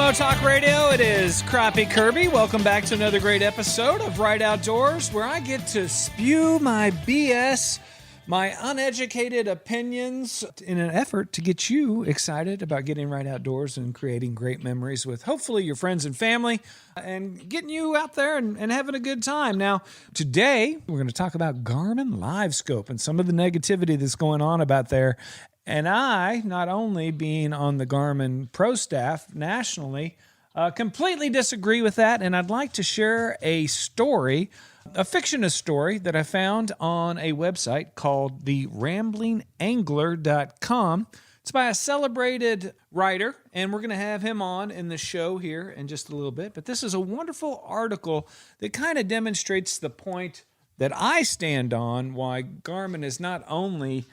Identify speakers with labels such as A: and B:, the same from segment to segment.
A: Eskimo Talk Radio. It is Crappie Kirby. Welcome back to another great episode of Right Outdoors, where I get to spew my BS, my uneducated opinions, in an effort to get you excited about getting right outdoors and creating great memories with hopefully your friends and family and getting you out there and having a good time. Now, today we're going to talk about Garmin LiveScope and some of the negativity that's going on about there. And I, not only being on the Garmin Pro staff nationally, completely disagree with that. And I'd like to share a story, a fictionist story that I found on a website called the ramblingangler.com. It's by a celebrated writer, and we're going to have him on in the show here in just a little bit. But this is a wonderful article that kind of demonstrates the point that I stand on, why Garmin is not only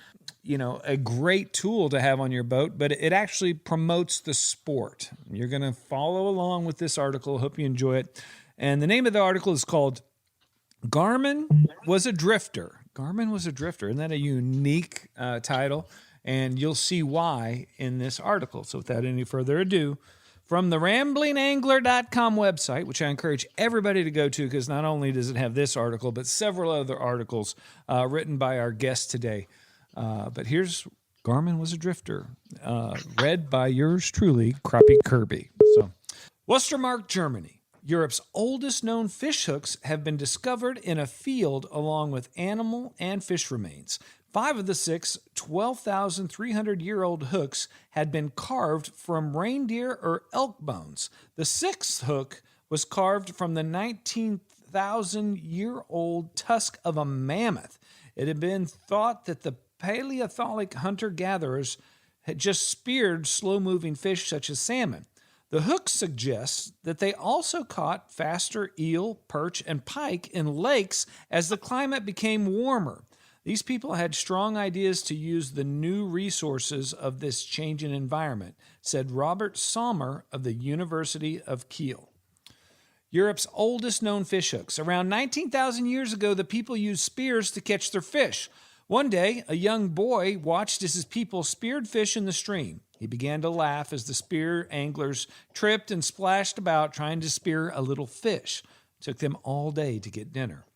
A: a great tool to have on your boat, but it actually promotes the sport. You're going to follow along with this article. Hope you enjoy it. And the name of the article is called Garmin Was a Drifter. Garmin Was a Drifter. Isn't that a unique title? And you'll see why in this article. So without any further ado, from the ramblingangler.com website, which I encourage everybody to go to because not only does it have this article, but several other articles written by our guest today. But here's Garmin Was a Drifter, read by yours truly, Crappie Kirby. So, Westermark, Germany. Europe's oldest known fish hooks have been discovered in a field along with animal and fish remains. 5 of the 6 12,300-year-old hooks had been carved from reindeer or elk bones. The 6th hook was carved from the 19,000-year-old tusk of a mammoth. It had been thought that the Paleolithic hunter-gatherers had just speared slow-moving fish such as salmon. The hook suggests that they also caught faster eel, perch, and pike in lakes as the climate became warmer. These people had strong ideas to use the new resources of this changing environment, said Robert Sommer of the University of Kiel. Europe's oldest known fish hooks. Around 19,000 years ago, the people used spears to catch their fish. One day, a young boy watched as his people speared fish in the stream. He began to laugh as the spear anglers tripped and splashed about trying to spear a little fish. It took them all day to get dinner.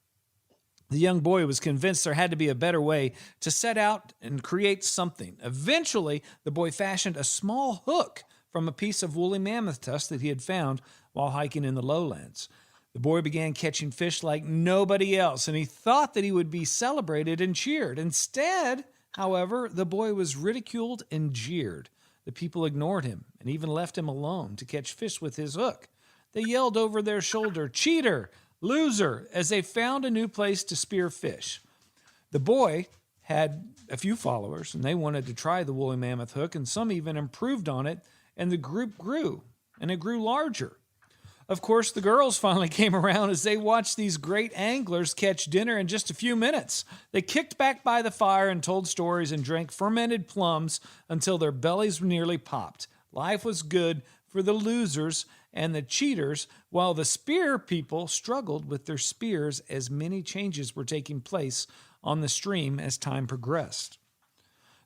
A: The young boy was convinced there had to be a better way to set out and create something. Eventually, the boy fashioned a small hook from a piece of woolly mammoth tusk that he had found while hiking in the lowlands. The boy began catching fish like nobody else, and he thought that he would be celebrated and cheered. Instead, however, the boy was ridiculed and jeered. The people ignored him and even left him alone to catch fish with his hook. They yelled over their shoulder, "Cheater! Loser!" as they found a new place to spear fish. The boy had a few followers, and they wanted to try the woolly mammoth hook, and some even improved on it, and the group grew, and it grew larger. Of course, the girls finally came around as they watched these great anglers catch dinner in just a few minutes. They kicked back by the fire and told stories and drank fermented plums until their bellies nearly popped. Life was good for the losers and the cheaters, while the spear people struggled with their spears as many changes were taking place on the stream as time progressed.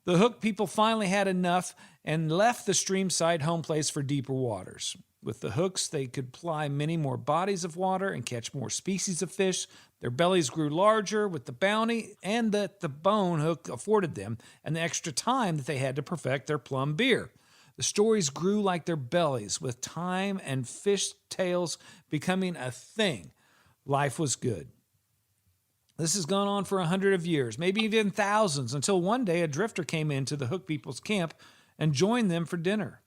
A: The hook people finally had enough and left the streamside home place for deeper waters. With the hooks, they could ply many more bodies of water and catch more species of fish. Their bellies grew larger with the bounty and that the bone hook afforded them and the extra time that they had to perfect their plum beer. The stories grew like their bellies, with time and fish tails becoming a thing. Life was good. This has gone on for 100 years, maybe even thousands, until one day a drifter came into the hook people's camp and joined them for dinner.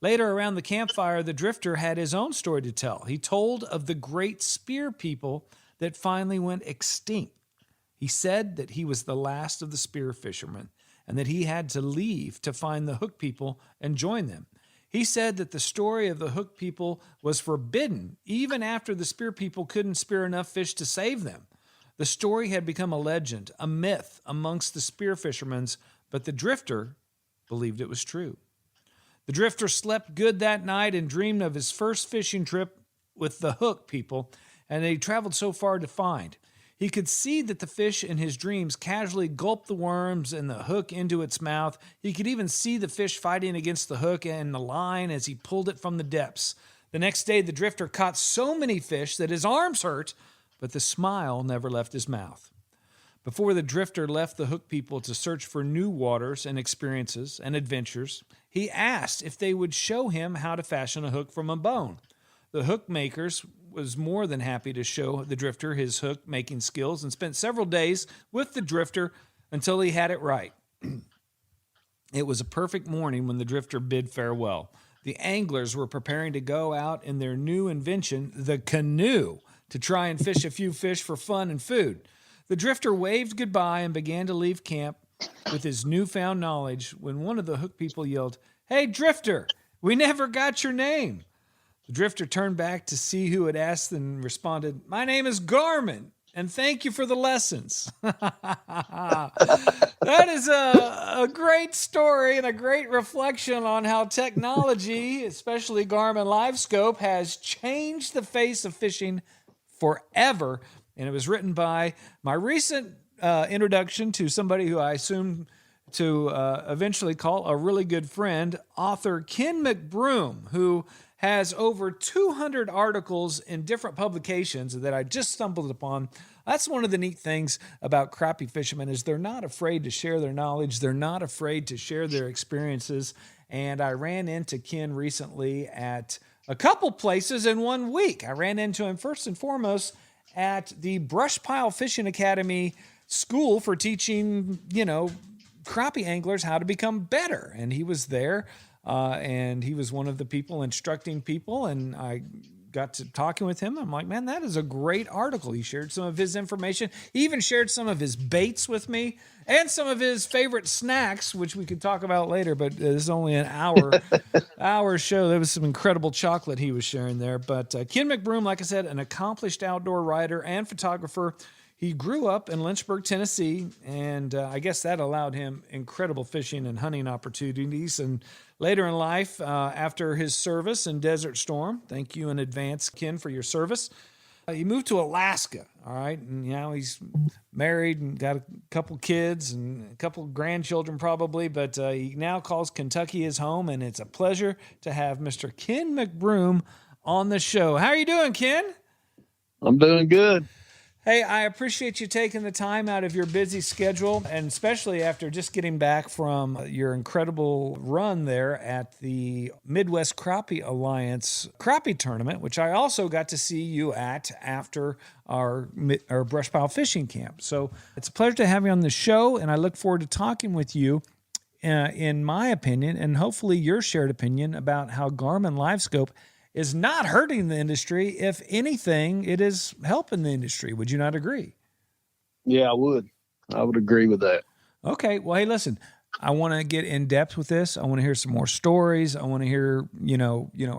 A: Later, around the campfire, the drifter had his own story to tell. He told of the great spear people that finally went extinct. He said that he was the last of the spear fishermen and that he had to leave to find the hook people and join them. He said that the story of the hook people was forbidden even after the spear people couldn't spear enough fish to save them. The story had become a legend, a myth amongst the spear fishermen, but the drifter believed it was true. The drifter slept good that night and dreamed of his first fishing trip with the hook people, and they traveled so far to find. He could see that the fish in his dreams casually gulped the worms and the hook into its mouth. He could even see the fish fighting against the hook and the line as he pulled it from the depths. The next day, the drifter caught so many fish that his arms hurt, but the smile never left his mouth. Before the drifter left the hook people to search for new waters and experiences and adventures, he asked if they would show him how to fashion a hook from a bone. The hook makers was more than happy to show the drifter his hook making skills and spent several days with the drifter until he had it right. It was a perfect morning when the drifter bid farewell. The anglers were preparing to go out in their new invention, the canoe, to try and fish a few fish for fun and food. The drifter waved goodbye and began to leave camp with his newfound knowledge when one of the hook people yelled, "Hey, drifter, we never got your name." The drifter turned back to see who had asked and responded, "My name is Garmin, and thank you for the lessons." That is a great story and a great reflection on how technology, especially Garmin LiveScope, has changed the face of fishing forever. And it was written by my recent introduction to somebody who I assume to eventually call a really good friend, author Ken McBroom, who has over 200 articles in different publications that I just stumbled upon. That's one of the neat things about crappie fishermen is they're not afraid to share their knowledge. They're not afraid to share their experiences. And I ran into Ken recently at a couple places in 1 week. I ran into him first and foremost at the Brush Pile Fishing Academy school for teaching, crappie anglers how to become better. And he was there, and he was one of the people instructing people, and I got to talking with him. I'm like, man, that is a great article. He shared some of his information. He even shared some of his baits with me and some of his favorite snacks, which we could talk about later, but it's only an hour show. There was some incredible chocolate he was sharing there. But Ken McBroom, like I said, an accomplished outdoor writer and photographer. He grew up in Lynchburg, Tennessee, and I guess that allowed him incredible fishing and hunting opportunities. And later in life, after his service in Desert Storm, thank you in advance, Ken, for your service, he moved to Alaska, all right? And now he's married and got a couple kids and a couple grandchildren probably, but he now calls Kentucky his home, and it's a pleasure to have Mr. Ken McBroom on the show. How are you doing, Ken?
B: I'm doing good.
A: Hey, I appreciate you taking the time out of your busy schedule, and especially after just getting back from your incredible run there at the Midwest Crappie Alliance Crappie Tournament, which I also got to see you at after our brush pile fishing camp. So it's a pleasure to have you on the show, and I look forward to talking with you, in my opinion, and hopefully your shared opinion about how Garmin LiveScope is not hurting the industry. If anything, it is helping the industry. Would you not agree?
B: Yeah, I would. I would agree with that.
A: Okay. Well, hey, listen, I want to get in depth with this. I want to hear some more stories. I want to hear,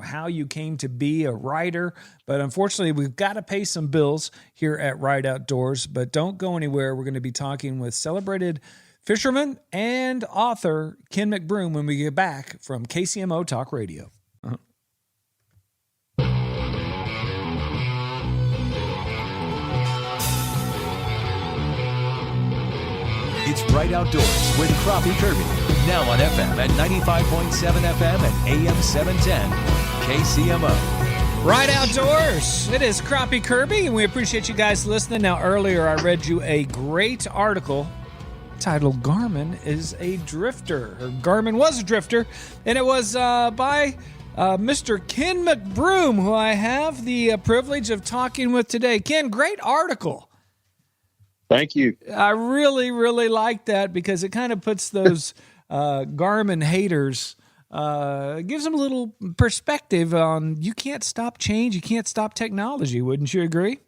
A: how you came to be a writer. But unfortunately, we've got to pay some bills here at Ride Outdoors. But don't go anywhere. We're going to be talking with celebrated fisherman and author Ken McBroom when we get back from KCMO Talk Radio.
C: It's Right Outdoors with Crappie Kirby. Now on FM at 95.7 FM and AM 710. KCMO.
A: Right Outdoors. It is Crappie Kirby, and we appreciate you guys listening. Now, earlier I read you a great article titled Garmin is a Drifter, or Garmin was a drifter, and it was by Mr. Ken McBroom, who I have the privilege of talking with today. Ken, great article.
B: Thank you.
A: I really, really like that because it kind of puts those Garmin haters, gives them a little perspective on you can't stop change, you can't stop technology. Wouldn't you agree?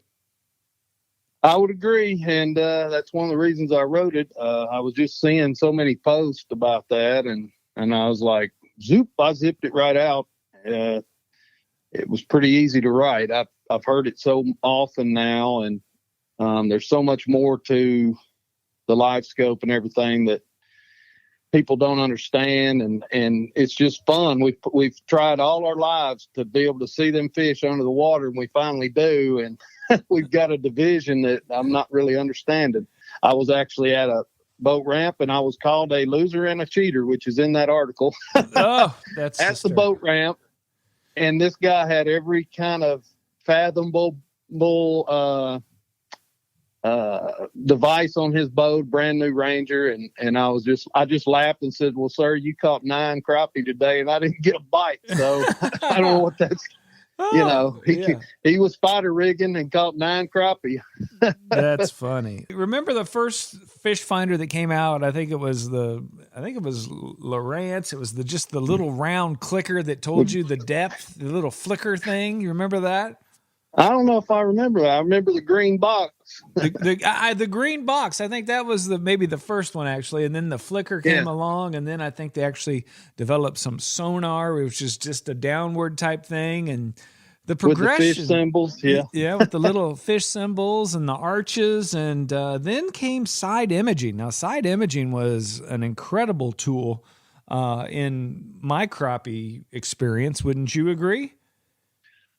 B: I would agree, and that's one of the reasons I wrote it. I was just seeing so many posts about that, and I was like, zoop, I zipped it right out. It was pretty easy to write. I've heard it so often now, and there's so much more to the LiveScope and everything that people don't understand, and it's just fun. We've tried all our lives to be able to see them fish under the water, and we finally do. And we've got a division that I'm not really understanding. I was actually at a boat ramp and I was called a loser and a cheater, which is in that article.
A: Oh, that's
B: At the boat ramp. And this guy had every kind of fathomable device on his boat, brand new Ranger. And I just laughed and said, well, sir, you caught 9 crappie today and I didn't get a bite. So I don't know what that's, he was spider rigging and caught 9 crappie.
A: That's funny. Remember the first fish finder that came out? I think it was Lowrance. It was just the little round clicker that told you the depth, the little flicker thing. You remember that?
B: I don't know if I remember that. I remember the green box.
A: The green box. I think that was maybe the first one actually, and then the flicker came along, and then I think they actually developed some sonar, which is just a downward type thing, and the progression
B: with the fish symbols,
A: with the little fish symbols and the arches, and then came side imaging. Now, side imaging was an incredible tool in my crappie experience. Wouldn't you agree?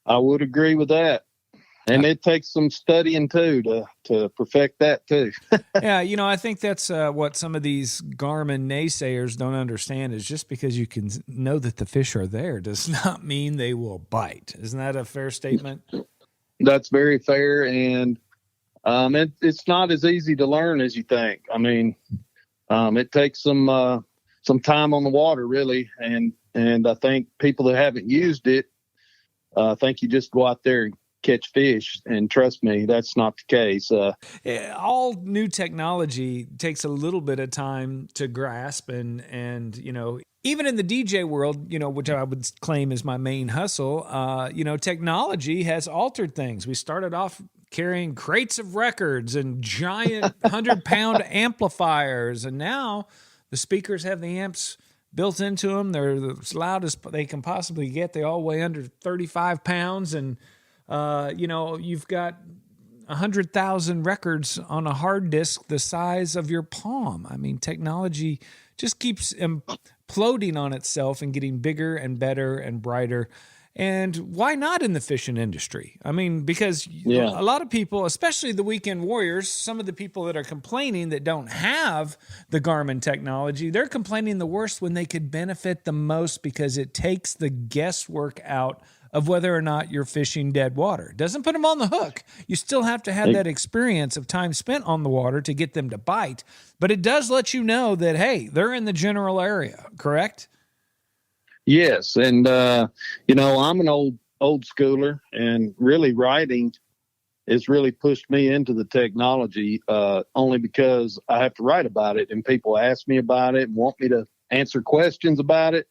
B: I would agree with that. And it takes some studying too to perfect that too.
A: Yeah, I think that's what some of these Garmin naysayers don't understand is just because you can know that the fish are there does not mean they will bite. Isn't that a fair statement?
B: That's very fair, and it's not as easy to learn as you think. I mean, it takes some time on the water really, and I think people that haven't used it think you just go out there and catch fish, and trust me, that's not the case.
A: All new technology takes a little bit of time to grasp, and even in the DJ world, which I would claim is my main hustle, technology has altered things. We started off carrying crates of records and giant 100-pound amplifiers, and now the speakers have the amps built into them. They're as loud as they can possibly get. They all weigh under 35 pounds. And, you've got 100,000 records on a hard disk the size of your palm. I mean, technology just keeps imploding on itself and getting bigger and better and brighter. And why not in the fishing industry? I mean, because a lot of people, especially the weekend warriors, some of the people that are complaining that don't have the Garmin technology, they're complaining the worst when they could benefit the most because it takes the guesswork out of whether or not you're fishing dead water. It doesn't put them on the hook. You still have to have that experience of time spent on the water to get them to bite. But it does let you know that, hey, they're in the general area, correct?
B: Yes. And, I'm an old schooler, and really writing has really pushed me into the technology, only because I have to write about it and people ask me about it and want me to answer questions about it.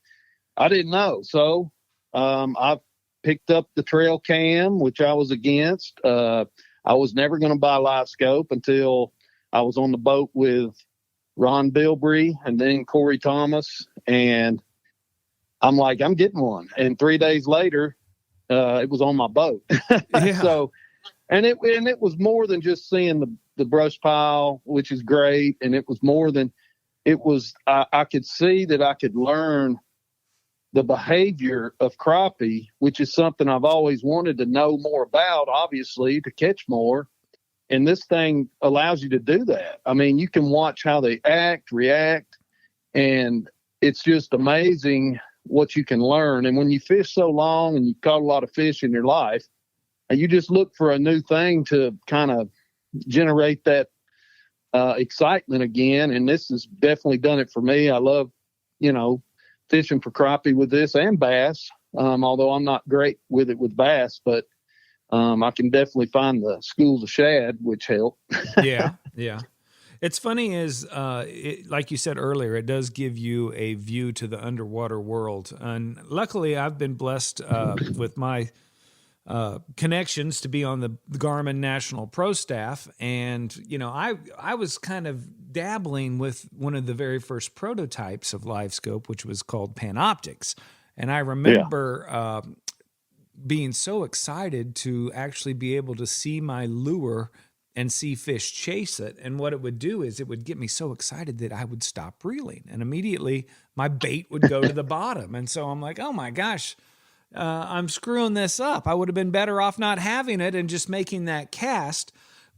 B: I didn't know. So, I've picked up the trail cam, which I was against. I was never going to buy a live scope until I was on the boat with Ron Bilbrey and then Corey Thomas, and I'm like, I'm getting one. And 3 days later, it was on my boat.
A: Yeah.
B: So, and it was more than just seeing the brush pile, which is great. And it was more than I could see that I could learn the behavior of crappie, which is something I've always wanted to know more about, obviously, to catch more. And this thing allows you to do that. I mean, you can watch how they act, react, and it's just amazing what you can learn. And when you fish so long and you've caught a lot of fish in your life, and you just look for a new thing to kind of generate that excitement again. And this has definitely done it for me. I love, fishing for crappie with this and bass, although I'm not great with it with bass, but I can definitely find the schools of shad, which help.
A: Yeah. It's funny is, like you said earlier, it does give you a view to the underwater world. And luckily, I've been blessed with my connections to be on the Garmin National Pro staff. And, I was kind of dabbling with one of the very first prototypes of LiveScope, which was called Panoptics. And I remember being so excited to actually be able to see my lure and see fish chase it. And what it would do is it would get me so excited that I would stop reeling. And immediately my bait would go to the bottom. And so I'm like, oh my gosh, I'm screwing this up. I would have been better off not having it and just making that cast.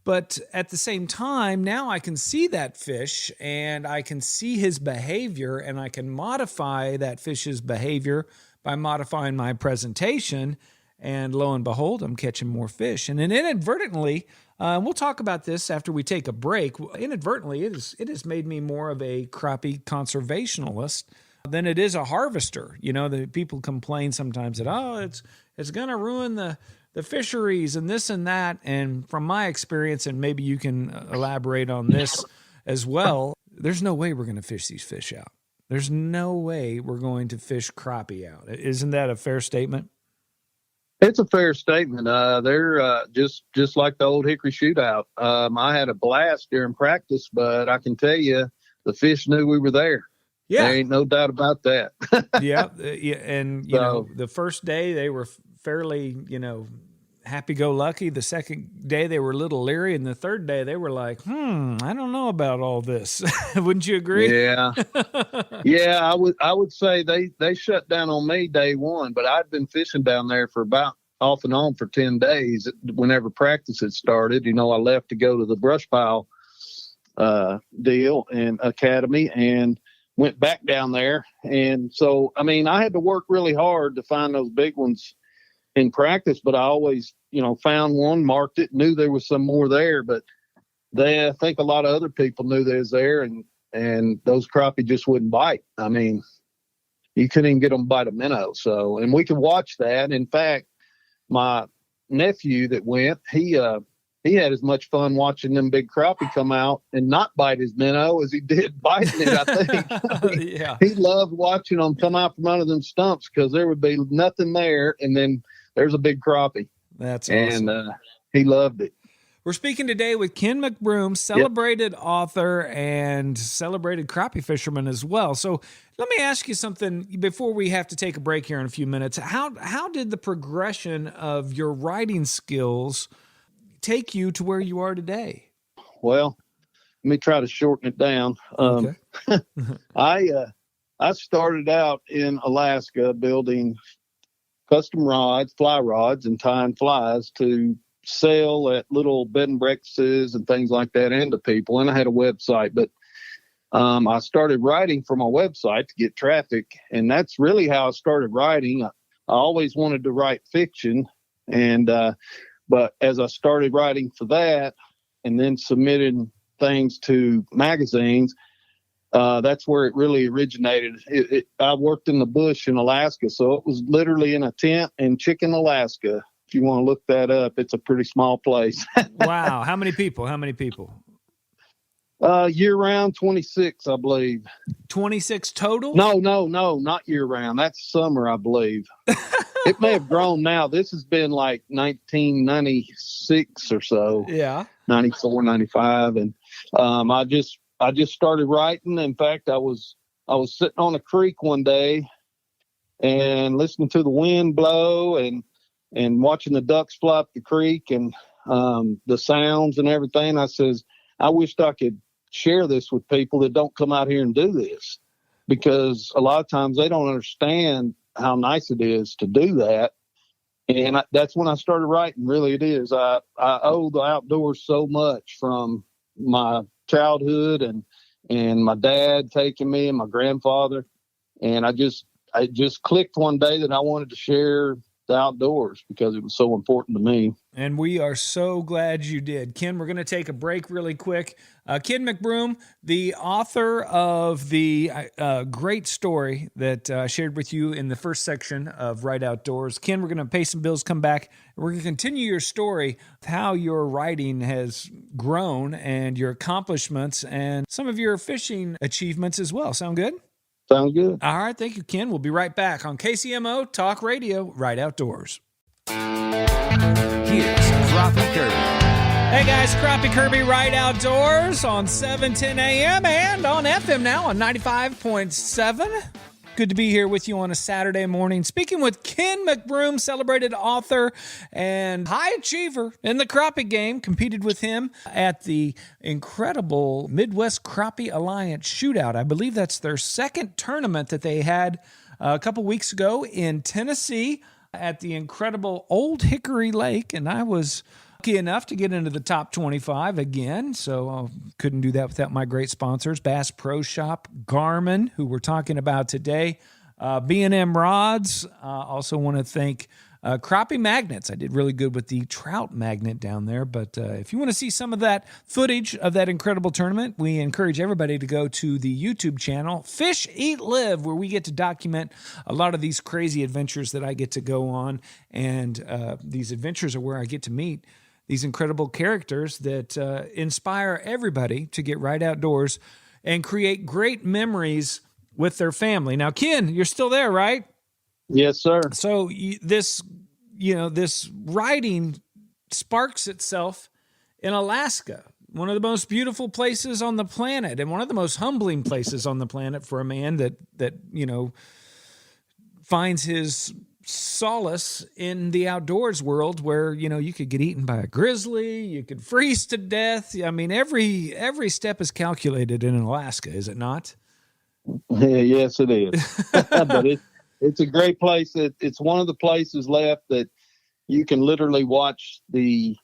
A: But at the same time, now I can see that fish and I can see his behavior, and I can modify that fish's behavior by modifying my presentation. And lo and behold, I'm catching more fish. And then inadvertently, we'll talk about this after we take a break. Inadvertently, it has made me more of a crappie conservationalist than it is a harvester. You know, the people complain sometimes that, it's going to ruin the fisheries and this and that. And from my experience, and maybe you can elaborate on this as well, there's no way we're going to fish these fish out. There's no way we're going to fish crappie out. Isn't that a fair statement?
B: It's a fair statement. They're just like the old hickory shootout. I had a blast during practice, but I can tell you the fish knew we were there.
A: Yeah.
B: There ain't no doubt about that.
A: Yeah. And, you know, the first day they were fairly, happy-go-lucky. The second day they were a little leery. And the third day they were like, I don't know about all this. Wouldn't you agree?
B: Yeah. Yeah, I would say they shut down on me day one, but I'd been fishing down there for about off and on for 10 days whenever practice had started. I left to go to the brush pile deal and academy and went back down there. And so, I had to work really hard to find those big ones in practice, but I always, found one, marked it, knew there was some more there, but I think a lot of other people knew they was there, and those crappie just wouldn't bite. You couldn't even get them to bite a minnow. So, and we could watch that. In fact, my nephew that went, he had as much fun watching them big crappie come out and not bite his minnow as he did biting it, I think.
A: Yeah.
B: He loved watching them come out from under them stumps because there would be nothing there, and then there's a big crappie.
A: That's awesome.
B: And he loved it.
A: We're speaking today with Ken McBroom, celebrated author and celebrated crappie fisherman as well. So let me ask you something before we have to take a break here in a few minutes. How did the progression of your writing skills take you to where you are today?
B: Well, let me try to shorten it down.
A: Okay.
B: I started out in Alaska building custom rods, fly rods, and tying flies to sell at little bed and breakfasts and things like that, and to people. And I had a website, but I started writing for my website to get traffic, and that's really how I started writing. I always wanted to write fiction, and but as I started writing for that, and then submitting things to magazines, that's where it really originated. I worked in the bush in Alaska, so it was literally in a tent in Chicken, Alaska. If you want to look that up, it's a pretty small place.
A: Wow. How many people?
B: Year round, 26, I believe.
A: 26 total?
B: No, not year round. That's summer, I believe. It may have grown now. This has been like 1996 or so.
A: Yeah.
B: 94, 95. And I just started writing. In fact, I was sitting on a creek one day and listening to the wind blow and watching the ducks fly up the creek and the sounds and everything. I says, I wished I could share this with people that don't come out here and do this, because a lot of times they don't understand how nice it is to do that. And that's when I started writing. Really, it is. I owe the outdoors so much, from my childhood and my dad taking me and my grandfather. And it just clicked one day that I wanted to share the outdoors because it was so important to me.
A: And we are so glad you did. Ken, we're going to take a break really quick. Ken McBroom, the author of the great story that I shared with you in the first section of Right Outdoors. Ken, we're going to pay some bills, come back, and we're going to continue your story of how your writing has grown and your accomplishments and some of your fishing achievements as well. Sound good?
B: Sounds good.
A: All right. Thank you, Ken. We'll be right back on KCMO Talk Radio, Right Outdoors.
C: Here's Crappie Kirby.
A: Hey guys, Crappie Kirby, Right Outdoors on 710 AM and on FM now on 95.7. Good to be here with you on a Saturday morning, speaking with Ken McBroom, celebrated author and high achiever in the crappie game. Competed with him at the incredible Midwest Crappie Alliance Shootout. I believe that's their second tournament that they had a couple weeks ago in Tennessee. at the incredible Old Hickory Lake, and I was lucky enough to get into the top 25 again, so I couldn't do that without my great sponsors, Bass Pro Shop, Garmin, who we're talking about today, B&M Rods. Also want to thank Crappie Magnets. I did really good with the trout magnet down there. But if you want to see some of that footage of that incredible tournament, we encourage everybody to go to the YouTube channel, Fish, Eat, Live, where we get to document a lot of these crazy adventures that I get to go on. And these adventures are where I get to meet these incredible characters that inspire everybody to get right outdoors and create great memories with their family. Now, Ken, you're still there, right?
B: Yes, sir.
A: So this writing sparks itself in Alaska, one of the most beautiful places on the planet and one of the most humbling places on the planet for a man that finds his solace in the outdoors world where, you could get eaten by a grizzly, you could freeze to death. I mean, every step is calculated in Alaska, is it not?
B: Yeah, yes, it is. But it's a great place. It's one of the places left that you can literally watch the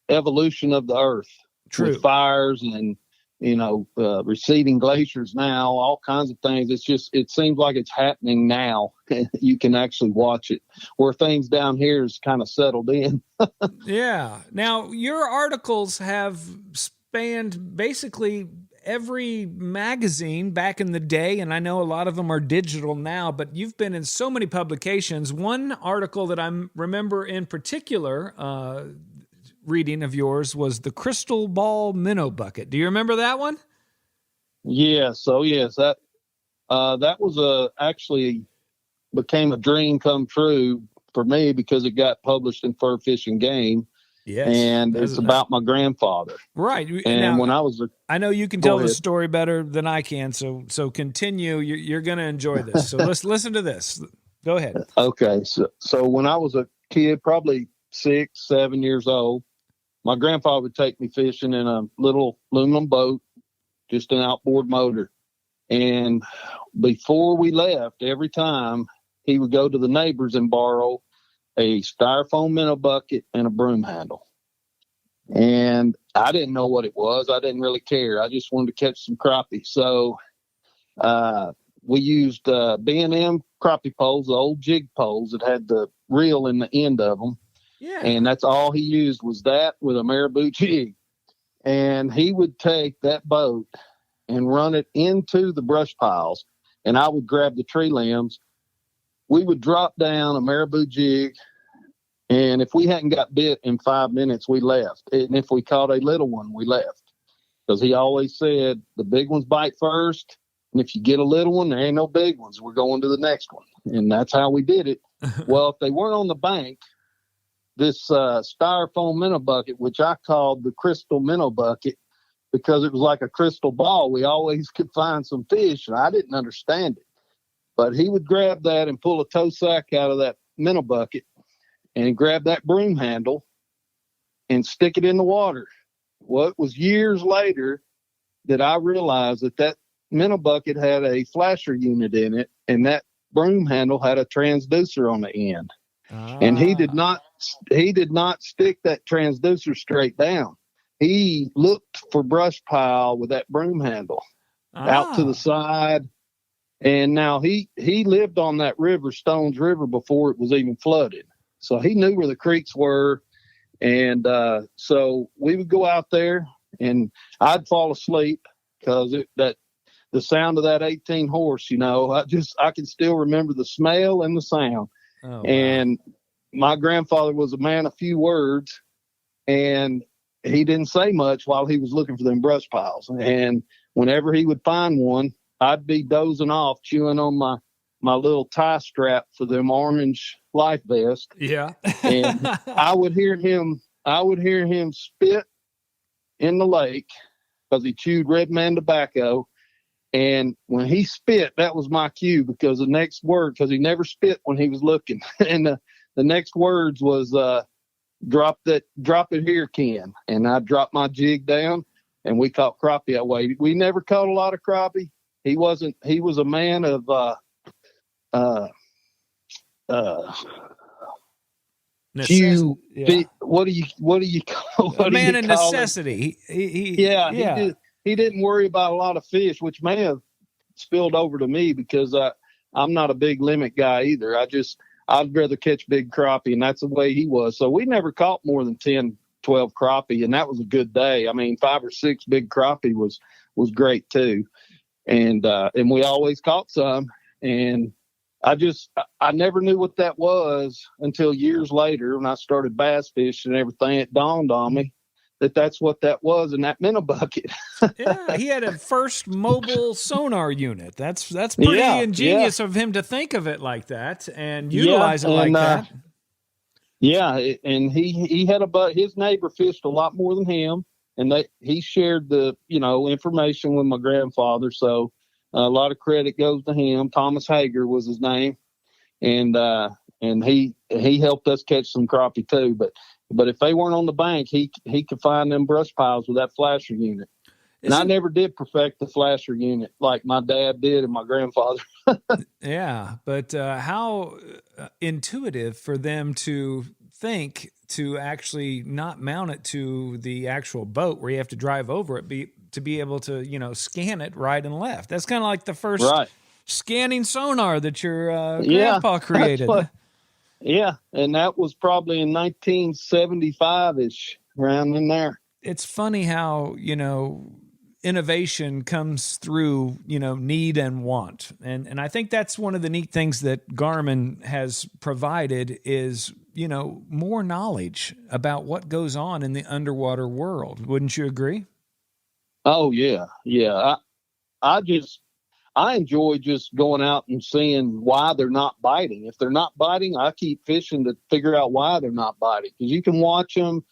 B: evolution of the earth.
A: True.
B: With fires and, receding glaciers now, all kinds of things. It seems like it's happening now. You can actually watch it where things down here is kind of settled in.
A: Yeah. Now, your articles have spanned basically every magazine back in the day, and I know a lot of them are digital now, but you've been in so many publications. One article that I remember in particular reading of yours was the Crystal Ball Minnow Bucket. Do you remember that one?
B: Yes. Oh, yes. That was actually became a dream come true for me because it got published in Fur Fish and Game.
A: Yes,
B: and it's about my grandfather.
A: Right.
B: And
A: now,
B: when I was
A: I know you can tell the story better than I can, so continue. You're going to enjoy this. So let's listen to this. Go ahead.
B: Okay. So when I was a kid, probably 6, 7 years old, my grandfather would take me fishing in a little aluminum boat, just an outboard motor. And before we left, every time he would go to the neighbors and borrow a styrofoam minnow bucket and a broom handle. And I didn't know what it was. I didn't really care. I just wanted to catch some crappie. So we used B&M crappie poles, the old jig poles that had the reel in the end of them.
A: Yeah.
B: And that's all he used was that with a marabou jig. And he would take that boat and run it into the brush piles. And I would grab the tree limbs. We would drop down a marabou jig, and if we hadn't got bit in 5 minutes, we left. And if we caught a little one, we left. Because he always said, the big ones bite first, and if you get a little one, there ain't no big ones. We're going to the next one. And that's how we did it. Well, if they weren't on the bank, this styrofoam minnow bucket, which I called the crystal minnow bucket, because it was like a crystal ball, we always could find some fish, and I didn't understand it. But he would grab that and pull a tow sack out of that minnow bucket and grab that broom handle and stick it in the water. Well, it was years later that I realized that minnow bucket had a flasher unit in it, and that broom handle had a transducer on the end. And he did not stick that transducer straight down. He looked for brush pile with that broom handle out to the side. And now he lived on that river, Stones River, before it was even flooded. So he knew where the creeks were. And so we would go out there and I'd fall asleep because the sound of that 18 horse, I can still remember the smell and the sound. Oh, wow. And my grandfather was a man of few words, and he didn't say much while he was looking for them brush piles. And whenever he would find one, I'd be dozing off, chewing on my little tie strap for them orange life vest.
A: Yeah.
B: And I would hear him spit in the lake because he chewed Red Man tobacco. And when he spit, that was my cue, because the next word, because he never spit when he was looking. And the next words was, drop it here, Ken. And I dropped my jig down and we caught crappie that way. We never caught a lot of crappie. He was a man of,
A: Yeah.
B: What do you call
A: A man of
B: call it?
A: necessity.
B: He didn't worry about a lot of fish, which may have spilled over to me because I'm not a big limit guy either. I'd rather catch big crappie, and that's the way he was. So we never caught more than 10, 12 crappie, and that was a good day. I mean, 5 or 6 big crappie was great too. And we always caught some. And I never knew what that was until years later when I started bass fishing and everything. It dawned on me that that's what that was, and that meant a bucket.
A: Yeah, he had a first mobile sonar unit. That's pretty ingenious of him to think of it like that and utilize it like that.
B: And he had his neighbor fished a lot more than him, and he shared the information with my grandfather. So a lot of credit goes to him. Thomas Hager was his name, and he helped us catch some crappie too. But if they weren't on the bank, he could find them brush piles with that flasher unit. And I never did perfect the flasher unit like my dad did and my grandfather.
A: Yeah, but how intuitive for them to think to actually not mount it to the actual boat where you have to drive over it, to be able to, scan it right and left. That's kind of like the first scanning sonar that your grandpa created.
B: And that was probably in 1975-ish, around in there.
A: It's funny how, innovation comes through, need and want. And I think that's one of the neat things that Garmin has provided is, more knowledge about what goes on in the underwater world. Wouldn't you agree?
B: Oh, yeah. Yeah. I enjoy just going out and seeing why they're not biting. If they're not biting, I keep fishing to figure out why they're not biting. Because you can watch them.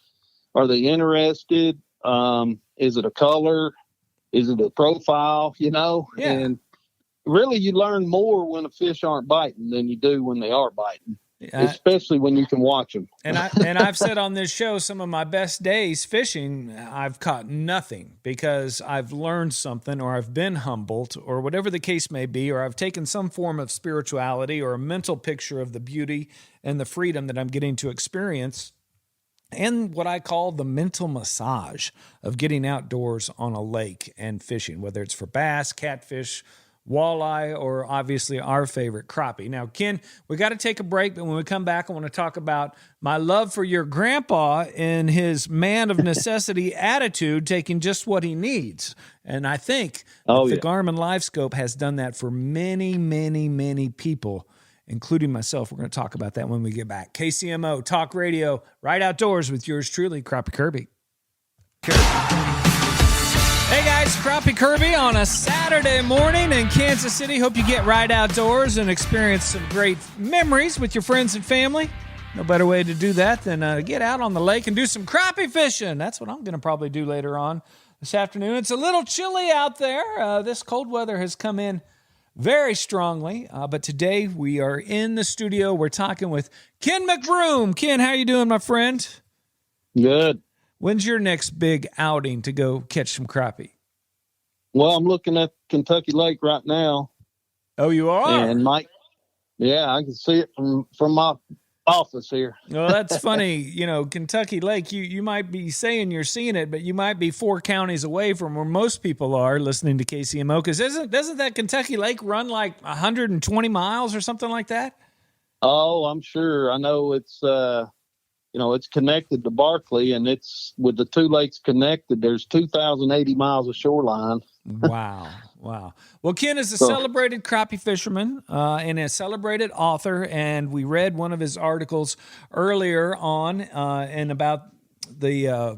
B: Are they interested? Is it a color? Is it a profile? Yeah. And really, you learn more when the fish aren't biting than you do when they are biting. Especially when you can watch them.
A: And I've said on this show, some of my best days fishing, I've caught nothing because I've learned something, or I've been humbled, or whatever the case may be, or I've taken some form of spirituality or a mental picture of the beauty and the freedom that I'm getting to experience, and what I call the mental massage of getting outdoors on a lake and fishing, whether it's for bass, catfish, walleye, or obviously our favorite crappie. Now, Ken, we got to take a break, but when we come back, I want to talk about my love for your grandpa and his man of necessity attitude, taking just what he needs. And I think the Garmin LiveScope has done that for many, many, many people, including myself. We're going to talk about that when we get back. KCMO Talk Radio, right outdoors with yours truly, Crappie Kirby. Hey guys, Crappie Kirby on a Saturday morning in Kansas City. Hope you get right outdoors and experience some great memories with your friends and family. No better way to do that than get out on the lake and do some crappie fishing. That's what I'm going to probably do later on this afternoon. It's a little chilly out there. This cold weather has come in very strongly, but today we are in the studio. We're talking with Ken McBroom. Ken, how you doing, my friend?
B: Good.
A: When's your next big outing to go catch some crappie?
B: Well, I'm looking at Kentucky Lake right now.
A: Oh, you are?
B: And I can see it from my office here.
A: Well, that's funny. Kentucky Lake, you might be saying you're seeing it, but you might be 4 counties away from where most people are listening to KCMO. Because doesn't that Kentucky Lake run like 120 miles or something like that?
B: Oh, I'm sure. I know it's it's connected to Barkley, and it's with the 2 lakes connected. There's 2,080 miles of shoreline.
A: Wow. Well, Ken is a celebrated crappie fisherman and a celebrated author, and we read one of his articles earlier on and about the,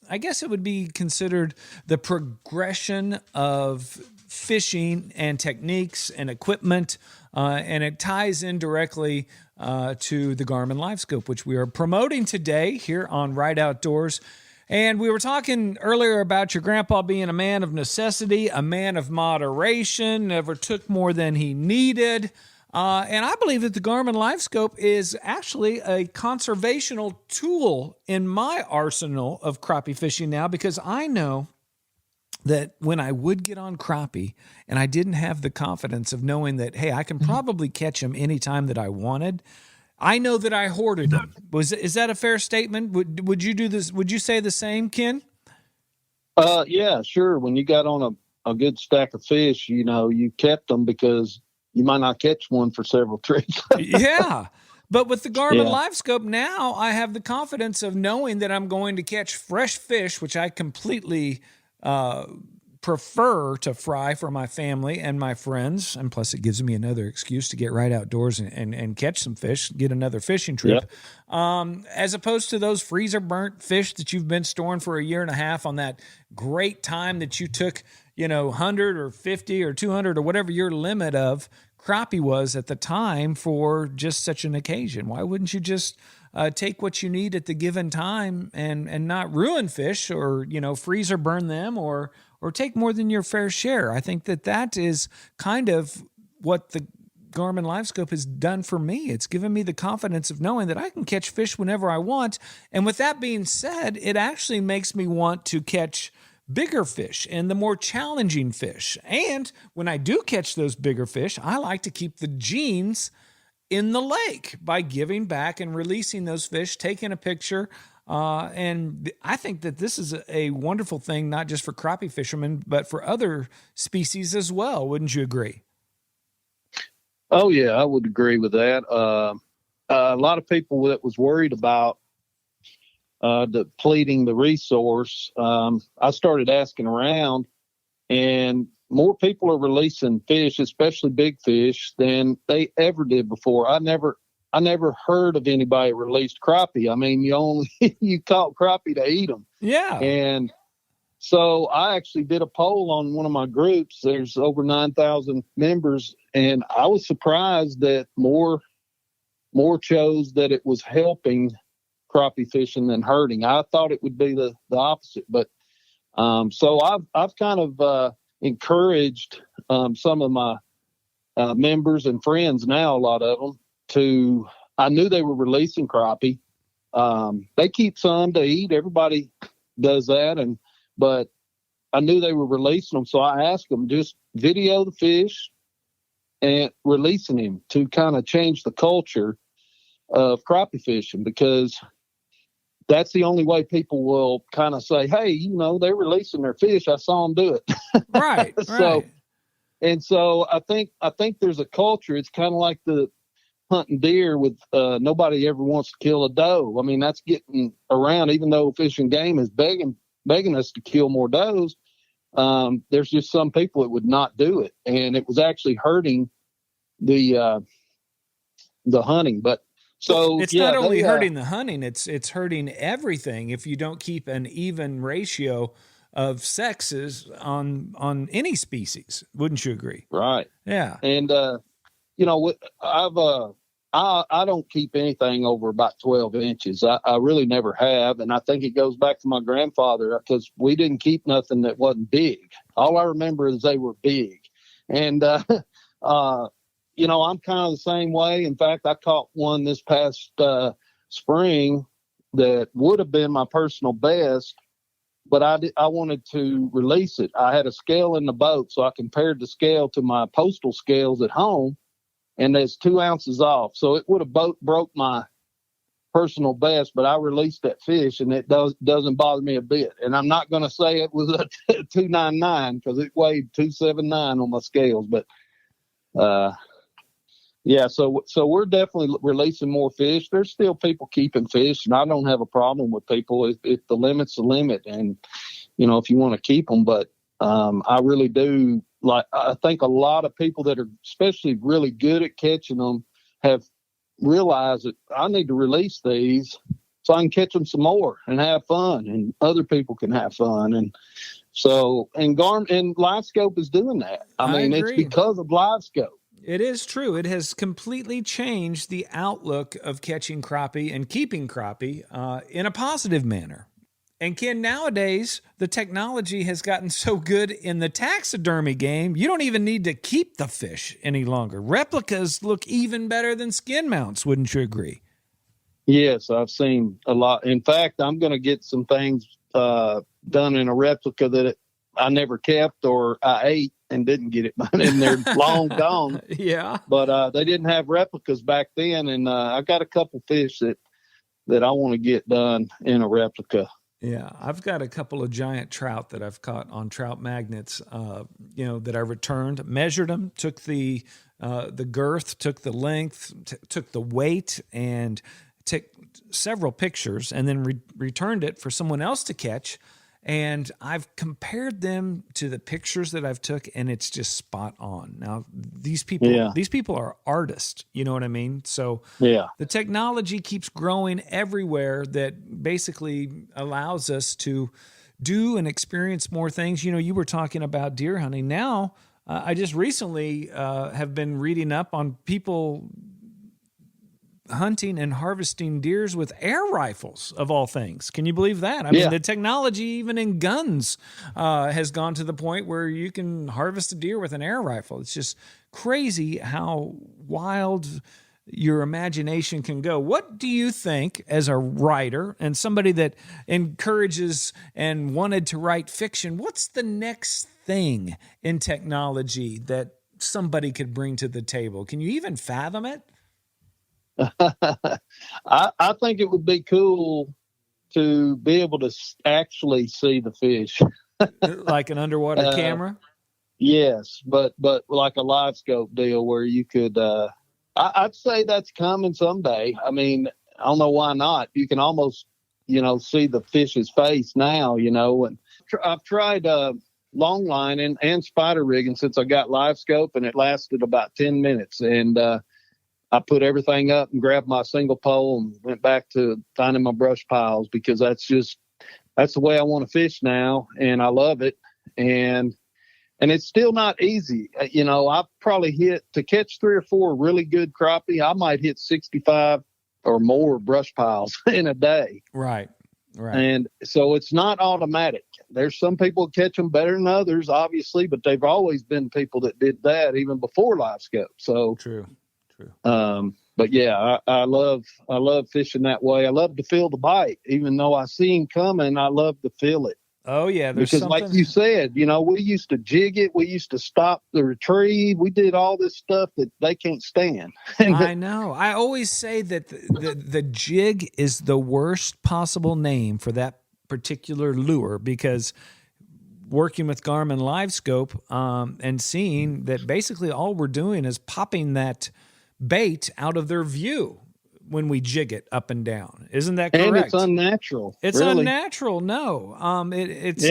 A: I guess it would be considered the progression of fishing and techniques and equipment, and it ties in directly to the Garmin LiveScope, which we are promoting today here on Right Outdoors. And we were talking earlier about your grandpa being a man of necessity, a man of moderation, never took more than he needed. And I believe that the Garmin LiveScope is actually a conservational tool in my arsenal of crappie fishing now, because I know that when I would get on crappie and I didn't have the confidence of knowing that, hey, I can probably catch them anytime that I wanted, I know that I hoarded them. Is that a fair statement? Would you do this? Would you say the same, Ken?
B: Yeah, sure. When you got on a good stack of fish, you kept them because you might not catch one for several trips.
A: Yeah. But with the Garmin
B: Yeah.
A: LiveScope now, I have the confidence of knowing that I'm going to catch fresh fish, which I completely prefer to fry for my family and my friends. And plus, it gives me another excuse to get right outdoors and catch some fish, get another fishing trip. Yep. As opposed to those freezer burnt fish that you've been storing for a year and a half on that great time that you took, 100 or 50 or 200 or whatever your limit of crappie was at the time for just such an occasion. Why wouldn't you just take what you need at the given time and not ruin fish or, freeze or burn them or take more than your fair share? I think that is kind of what the Garmin LiveScope has done for me. It's given me the confidence of knowing that I can catch fish whenever I want. And with that being said, it actually makes me want to catch bigger fish and the more challenging fish. And when I do catch those bigger fish, I like to keep the genes in the lake by giving back and releasing those fish, taking a picture. And I think that this is a wonderful thing, not just for crappie fishermen, but for other species as well. Wouldn't you agree?
B: Oh, yeah, I would agree with that. A lot of people that was worried about depleting the resource, I started asking around, and more people are releasing fish, especially big fish, than they ever did before. I never heard of anybody released crappie. I mean, you caught crappie to eat them.
A: Yeah.
B: And so I actually did a poll on one of my groups. There's over 9,000 members, and I was surprised that more chose that it was helping crappie fishing than hurting. I thought it would be the opposite, but so I've kind of encouraged some of my members and friends now, a lot of them, I knew they were releasing crappie. They keep some to eat. Everybody does that, but I knew they were releasing them, so I asked them, just video the fish and releasing him to kind of change the culture of crappie fishing, because that's the only way people will kind of say, hey, they're releasing their fish. I saw them do it.
A: Right.
B: So I think there's a culture. It's kind of like the hunting deer with nobody ever wants to kill a doe. I mean, that's getting around, even though Fish and Game is begging us to kill more does. There's just some people that would not do it. And it was actually hurting the hunting. But so
A: it's not only hurting the hunting, it's hurting everything if you don't keep an even ratio of sexes on any species. Wouldn't you agree?
B: Right.
A: Yeah.
B: And I don't keep anything over about 12 inches. I really never have, and I think it goes back to my grandfather, because we didn't keep nothing that wasn't big. All I remember is they were big, and I'm kind of the same way. In fact, I caught one this past spring that would have been my personal best, but I wanted to release it. I had a scale in the boat, so I compared the scale to my postal scales at home, and there's 2 ounces off. So it would have broke my personal best, but I released that fish, and it doesn't bother me a bit. And I'm not going to say it was a 299 because it weighed 279 on my scales, but yeah, so we're definitely releasing more fish. There's still people keeping fish, and I don't have a problem with people if the limit's the limit, and if you want to keep them. But I really do I think a lot of people that are especially really good at catching them have realized that I need to release these so I can catch them some more and have fun, and other people can have fun. And so, and Garmin and LiveScope is doing that. I mean,
A: agree.
B: It's because of LiveScope.
A: It is true. It has completely changed the outlook of catching crappie and keeping crappie in a positive manner. And Ken, nowadays, the technology has gotten so good in the taxidermy game, you don't even need to keep the fish any longer. Replicas look even better than skin mounts, wouldn't you agree?
B: Yes, I've seen a lot. In fact, I'm going to get some things done in a replica that I never kept or I ate, and didn't get it, and they're long gone.
A: Yeah.
B: But they didn't have replicas back then, and I got a couple fish that I want to get done in a replica.
A: Yeah, I've got a couple of giant trout that I've caught on trout magnets, that I returned, measured them, took the girth, took the length, took the weight, and took several pictures, and then returned it for someone else to catch. And I've compared them to the pictures that I've took, and it's just spot on. Now, these people are artists, you know what I mean? So
B: yeah,
A: the technology keeps growing everywhere that basically allows us to do and experience more things. You were talking about deer hunting. Now, I just recently have been reading up on people hunting and harvesting deers with air rifles, of all things. Can you believe that? I mean, the technology even in guns has gone to the point where you can harvest a deer with an air rifle. It's just crazy how wild your imagination can go. What do you think, as a writer and somebody that encourages and wanted to write fiction, what's the next thing in technology that somebody could bring to the table? Can you even fathom it?
B: I think it would be cool to be able to actually see the fish.
A: Like an underwater camera?
B: Yes, but like a live scope deal where you could, I'd say that's coming someday. I mean, I don't know why not. You can almost, see the fish's face now, and I've tried long lining and spider rigging since I got live scope, and it lasted about 10 minutes. And, I put everything up and grabbed my single pole and went back to finding my brush piles, because that's the way I want to fish now. And I love it. And it's still not easy. I've probably to catch 3 or 4 really good crappie, I might hit 65 or more brush piles in a day.
A: Right.
B: And so it's not automatic. There's some people catch them better than others, obviously, but they've always been people that did that even before live scope. So
A: true.
B: But yeah, I love fishing that way. I love to feel the bite, even though I see him coming. I love to feel it.
A: Oh yeah,
B: because like you said, we used to jig it, we used to stop the retrieve, we did all this stuff that they can't stand.
A: I know. I always say that the jig is the worst possible name for that particular lure, because working with Garmin Live Scope and seeing that basically all we're doing is popping that bait out of their view when we jig it up and down. Isn't that correct?
B: And it's unnatural.
A: It's
B: really
A: unnatural. No. It's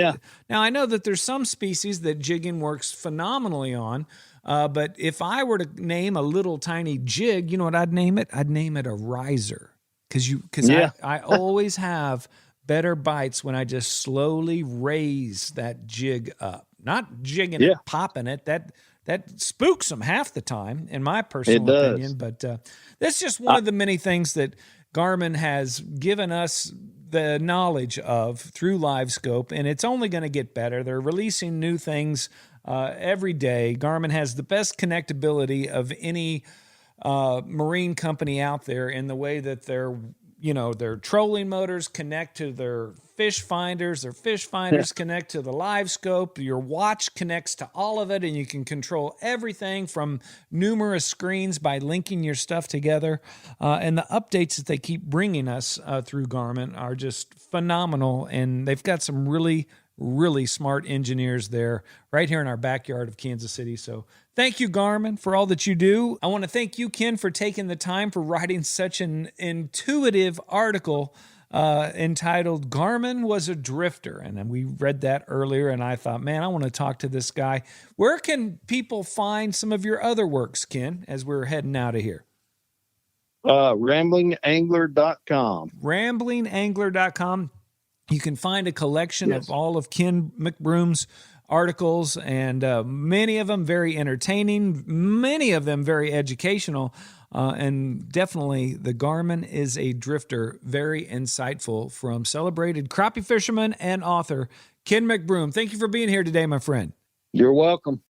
A: Now I know that there's some species that jigging works phenomenally on. But if I were to name a little tiny jig, you know what I'd name it? I'd name it a riser. I always have better bites when I just slowly raise that jig up. Not jigging it, popping it. That spooks them half the time, in my personal opinion. But that's just one of the many things that Garmin has given us the knowledge of through LiveScope, and it's only going to get better. They're releasing new things every day. Garmin has the best connectability of any marine company out there, in the way that their trolling motors connect to their fish finders. Their fish finders connect to the live scope. Your watch connects to all of it, and you can control everything from numerous screens by linking your stuff together. And the updates that they keep bringing us through Garmin are just phenomenal, and they've got some really, really smart engineers there right here in our backyard of Kansas City. So thank you, Garmin, for all that you do. I want to thank you, Ken, for taking the time for writing such an intuitive article entitled Garmin Was a Drifter. And we read that earlier, and I thought, man, I want to talk to this guy. Where can people find some of your other works, Ken, as we're heading out of here?
B: Ramblingangler.com.
A: Ramblingangler.com. You can find a collection of all of Ken McBroom's articles, and many of them very entertaining, many of them very educational, and definitely the Garmin is a Drifter, very insightful, from celebrated crappie fisherman and author Ken McBroom. Thank you for being here today, my friend.
B: You're welcome.